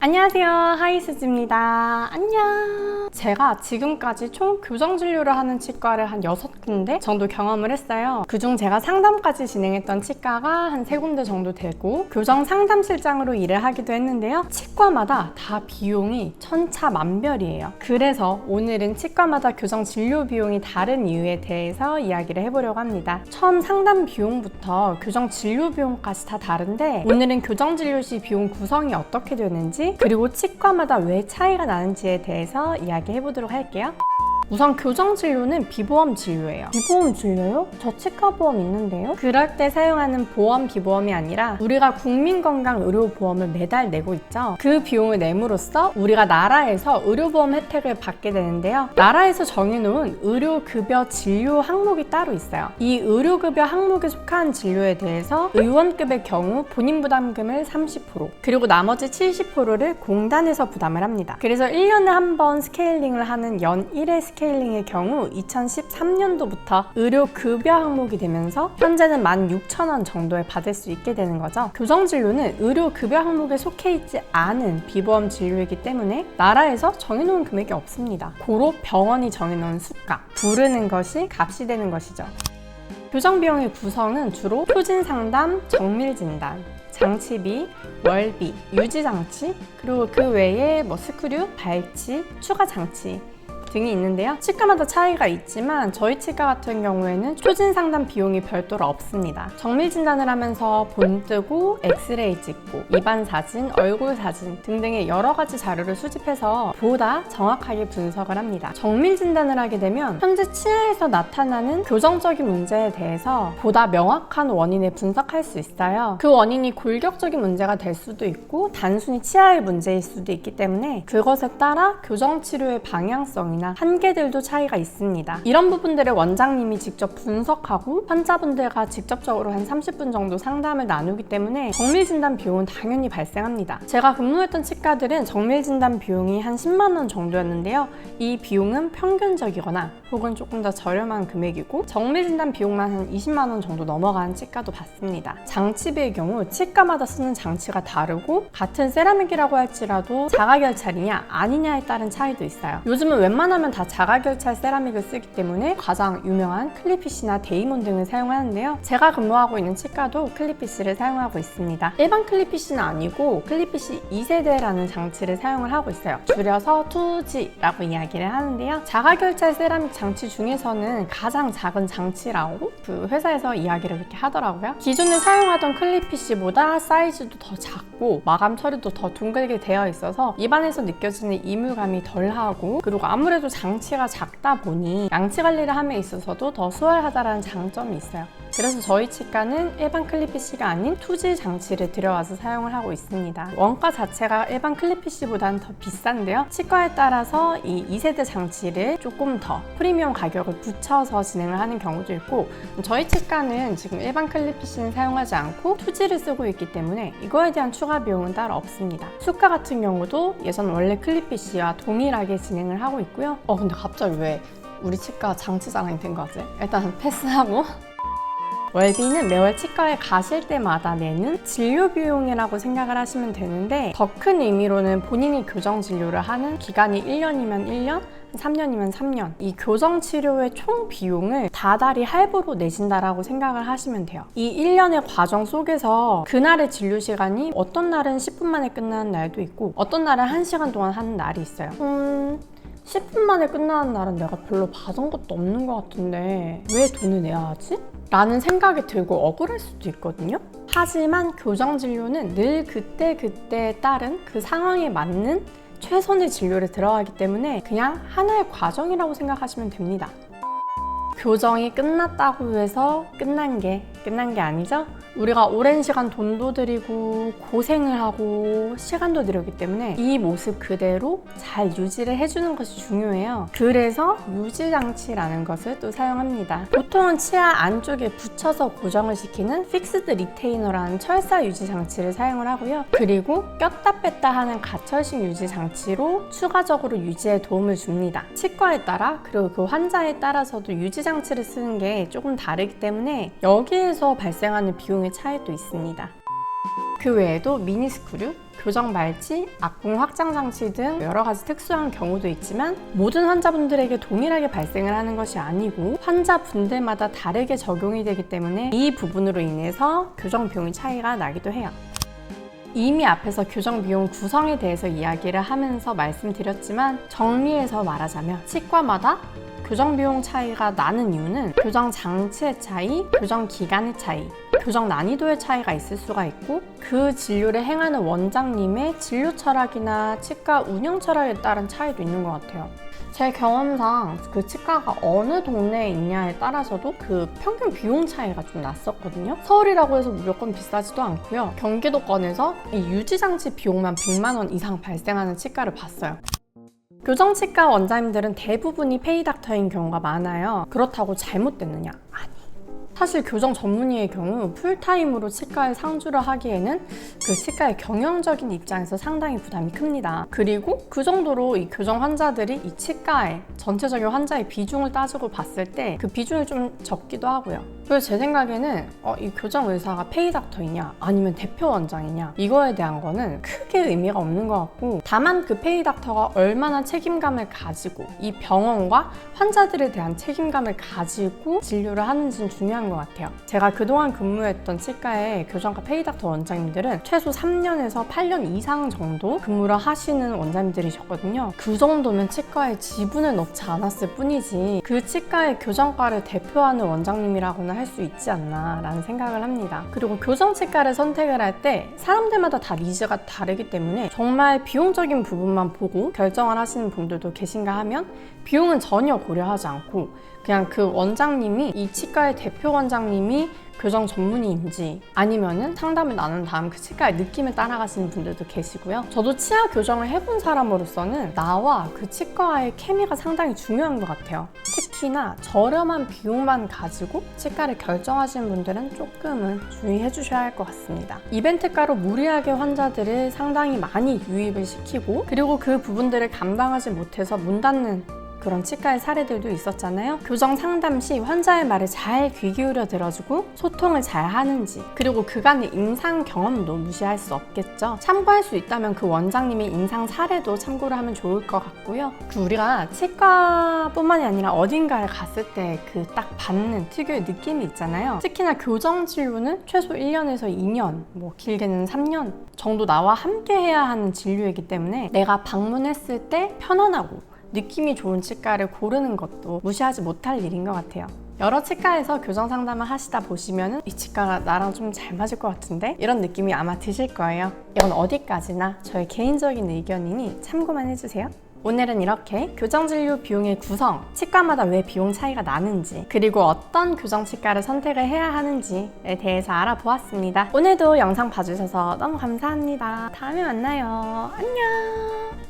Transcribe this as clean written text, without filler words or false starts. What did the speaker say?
안녕하세요, 하이스즈입니다. 안녕. 제가 지금까지 총 교정진료를 하는 치과를 한 6군데 정도 경험을 했어요. 그중 제가 상담까지 진행했던 치과가 한 3군데 정도 되고 교정 상담실장으로 일을 하기도 했는데요. 치과마다 다 비용이 천차만별이에요. 그래서 오늘은 치과마다 교정 진료 비용이 다른 이유에 대해서 이야기를 해보려고 합니다. 처음 상담 비용부터 교정 진료 비용까지 다 다른데 오늘은 교정 진료 시 비용 구성이 어떻게 되는지 그리고 치과마다 왜 차이가 나는지에 대해서 이야기해 보도록 할게요. 우선 교정 진료는 비보험 진료예요. 비보험 진료요? 저 치과 보험 있는데요? 그럴 때 사용하는 보험 비보험이 아니라 우리가 국민건강의료보험을 매달 내고 있죠. 그 비용을 내므로써 우리가 나라에서 의료보험 혜택을 받게 되는데요. 나라에서 정해놓은 의료급여 진료 항목이 따로 있어요. 이 의료급여 항목에 속한 진료에 대해서 의원급의 경우 본인부담금을 30% 그리고 나머지 70%를 공단에서 부담을 합니다. 그래서 1년에 한 번 스케일링을 하는 연 1회 스케일링의 경우 2013년도부터 의료급여 항목이 되면서 현재는 16,000원 정도에 받을 수 있게 되는 거죠. 교정진료는 의료급여 항목에 속해 있지 않은 비보험 진료이기 때문에 나라에서 정해놓은 금액이 없습니다. 고로 병원이 정해놓은 수가, 부르는 것이 값이 되는 것이죠. 교정비용의 구성은 주로 표진상담, 정밀진단, 장치비, 월비, 유지장치, 그리고 그 외에 스크류, 발치, 추가장치 등이 있는데요. 치과마다 차이가 있지만 저희 치과 같은 경우에는 표진 상담 비용이 별도로 없습니다. 정밀 진단을 하면서 본 뜨고 엑스레이 찍고 입안 사진, 얼굴 사진 등등의 여러 가지 자료를 수집해서 보다 정확하게 분석을 합니다. 정밀 진단을 하게 되면 현재 치아에서 나타나는 교정적인 문제에 대해서 보다 명확한 원인을 분석할 수 있어요. 그 원인이 골격적인 문제가 될 수도 있고 단순히 치아의 문제일 수도 있기 때문에 그것에 따라 교정 치료의 방향성이 한계들도 차이가 있습니다. 이런 부분들을 원장님이 직접 분석하고 환자분들과 직접적으로 한 30분 정도 상담을 나누기 때문에 정밀진단 비용은 당연히 발생합니다. 제가 근무했던 치과들은 정밀진단 비용이 한 10만 원 정도였는데요. 이 비용은 평균적이거나 혹은 조금 더 저렴한 금액이고 정밀진단 비용만 한 20만 원 정도 넘어가는 치과도 봤습니다. 장치비의 경우 치과마다 쓰는 장치가 다르고 같은 세라믹이라고 할지라도 자가결찰이냐 아니냐에 따른 차이도 있어요. 요즘은 웬만하면 다 자가결찰 세라믹을 쓰기 때문에 가장 유명한 클리피시나 데이몬 등을 사용하는데요. 제가 근무하고 있는 치과도 클리피시를 사용하고 있습니다. 일반 클리피시는 아니고 클리피시 2세대라는 장치를 사용을 하고 있어요. 줄여서 2G라고 이야기를 하는데요. 자가결찰 세라믹 장치 중에서는 가장 작은 장치라고 그 회사에서 이야기를 그렇게 하더라고요. 기존에 사용하던 클리피시보다 사이즈도 더 작고 마감 처리도 더 둥글게 되어 있어서 입안에서 느껴지는 이물감이 덜하고 그리고 아무래도 장치가 작다 보니 양치 관리를 함에 있어서도 더 수월하다는 장점이 있어요. 그래서 저희 치과는 일반 클리피시가 아닌 2G 장치를 들여와서 사용을 하고 있습니다. 원가 자체가 일반 클리피시보다는 더 비싼데요. 치과에 따라서 이 2세대 장치를 조금 더 프리미엄 가격을 붙여서 진행을 하는 경우도 있고 저희 치과는 지금 일반 클리피시는 사용하지 않고 2G를 쓰고 있기 때문에 이거에 대한 추가 비용은 따로 없습니다. 수가 같은 경우도 예전 원래 클리피시와 동일하게 진행을 하고 있고요. 근데 갑자기 왜 우리 치과 장치 자랑이 된 거지? 일단 패스하고 월비는 매월 치과에 가실 때마다 내는 진료 비용이라고 생각을 하시면 되는데 더 큰 의미로는 본인이 교정 진료를 하는 기간이 1년이면 1년, 3년이면 3년 이 교정 치료의 총 비용을 다달이 할부로 내신다라고 생각을 하시면 돼요. 이 1년의 과정 속에서 그날의 진료 시간이 어떤 날은 10분 만에 끝나는 날도 있고 어떤 날은 1시간 동안 하는 날이 있어요. 10분 만에 끝나는 날은 내가 별로 받은 것도 없는 것 같은데 왜 돈을 내야 하지? 라는 생각이 들고 억울할 수도 있거든요. 하지만 교정진료는 늘 그때그때에 따른 그 상황에 맞는 최선의 진료를 들어가기 때문에 그냥 하나의 과정이라고 생각하시면 됩니다. 교정이 끝났다고 해서 끝난 게 아니죠? 우리가 오랜 시간 돈도 들이고 고생을 하고 시간도 들였기 때문에 이 모습 그대로 잘 유지를 해주는 것이 중요해요. 그래서 유지장치라는 것을 또 사용합니다. 보통은 치아 안쪽에 붙여서 고정을 시키는 픽스드 리테이너라는 철사 유지장치를 사용을 하고요. 그리고 꼈다 뺐다 하는 가철식 유지장치로 추가적으로 유지에 도움을 줍니다. 치과에 따라 그리고 그 환자에 따라서도 유지장치를 쓰는 게 조금 다르기 때문에 여기에서 발생하는 비용의 차이도 있습니다. 그 외에도 미니스크류, 교정 발치, 악궁 확장 장치 등 여러 가지 특수한 경우도 있지만 모든 환자분들에게 동일하게 발생을 하는 것이 아니고 환자분들마다 다르게 적용이 되기 때문에 이 부분으로 인해서 교정 비용의 차이가 나기도 해요. 이미 앞에서 교정 비용 구성에 대해서 이야기를 하면서 말씀드렸지만 정리해서 말하자면 치과마다 교정 비용 차이가 나는 이유는 교정 장치의 차이, 교정 기간의 차이, 교정 난이도의 차이가 있을 수가 있고 그 진료를 행하는 원장님의 진료 철학이나 치과 운영 철학에 따른 차이도 있는 것 같아요. 제 경험상 그 치과가 어느 동네에 있냐에 따라서도 그 평균 비용 차이가 좀 났었거든요. 서울이라고 해서 무조건 비싸지도 않고요. 경기도권에서 이 유지장치 비용만 100만 원 이상 발생하는 치과를 봤어요. 교정치과 원장님들은 대부분이 페이닥터인 경우가 많아요. 그렇다고 잘못됐느냐? 아니. 사실 교정 전문의의 경우 풀타임으로 치과에 상주를 하기에는 그 치과의 경영적인 입장에서 상당히 부담이 큽니다. 그리고 그 정도로 이 교정 환자들이 이 치과의 전체적인 환자의 비중을 따지고 봤을 때 그 비중이 좀 적기도 하고요. 그래서 제 생각에는 이 교정 의사가 페이닥터이냐 아니면 대표 원장이냐 이거에 대한 거는 크게 의미가 없는 것 같고 다만 그 페이닥터가 얼마나 책임감을 가지고 이 병원과 환자들에 대한 책임감을 가지고 진료를 하는지는 중요한 것 같아요. 제가 그동안 근무했던 치과의 교정과 페이닥터 원장님들은 최소 3년에서 8년 이상 정도 근무를 하시는 원장님들이셨거든요. 그 정도면 치과에 지분을 넣지 않았을 뿐이지 그 치과의 교정과를 대표하는 원장님이라고나 할 수 있지 않나 라는 생각을 합니다. 그리고 교정치과를 선택을 할 때 사람들마다 다 니즈가 다르기 때문에 정말 비용적인 부분만 보고 결정을 하시는 분들도 계신가 하면 비용은 전혀 고려하지 않고 그냥 그 원장님이 이 치과의 대표 원장님이 교정 전문의인지 아니면은 상담을 나눈 다음 그 치과의 느낌을 따라가시는 분들도 계시고요. 저도 치아 교정을 해본 사람으로서는 나와 그 치과의 케미가 상당히 중요한 것 같아요. 특히나 저렴한 비용만 가지고 치과를 결정하시는 분들은 조금은 주의해 주셔야 할 것 같습니다. 이벤트가로 무리하게 환자들을 상당히 많이 유입을 시키고 그리고 그 부분들을 감당하지 못해서 문 닫는 그런 치과의 사례들도 있었잖아요. 교정 상담 시 환자의 말을 잘 귀 기울여 들어주고 소통을 잘 하는지 그리고 그간의 임상 경험도 무시할 수 없겠죠. 참고할 수 있다면 그 원장님의 임상 사례도 참고를 하면 좋을 것 같고요. 우리가 치과뿐만이 아니라 어딘가에 갔을 때 그 딱 받는 특유의 느낌이 있잖아요. 특히나 교정 진료는 최소 1년에서 2년, 뭐 길게는 3년 정도 나와 함께 해야 하는 진료이기 때문에 내가 방문했을 때 편안하고 느낌이 좋은 치과를 고르는 것도 무시하지 못할 일인 것 같아요. 여러 치과에서 교정 상담을 하시다 보시면 이 치과가 나랑 좀 잘 맞을 것 같은데? 이런 느낌이 아마 드실 거예요. 이건 어디까지나 저의 개인적인 의견이니 참고만 해주세요. 오늘은 이렇게 교정진료 비용의 구성, 치과마다 왜 비용 차이가 나는지 그리고 어떤 교정치과를 선택을 해야 하는지에 대해서 알아보았습니다. 오늘도 영상 봐주셔서 너무 감사합니다. 다음에 만나요. 안녕.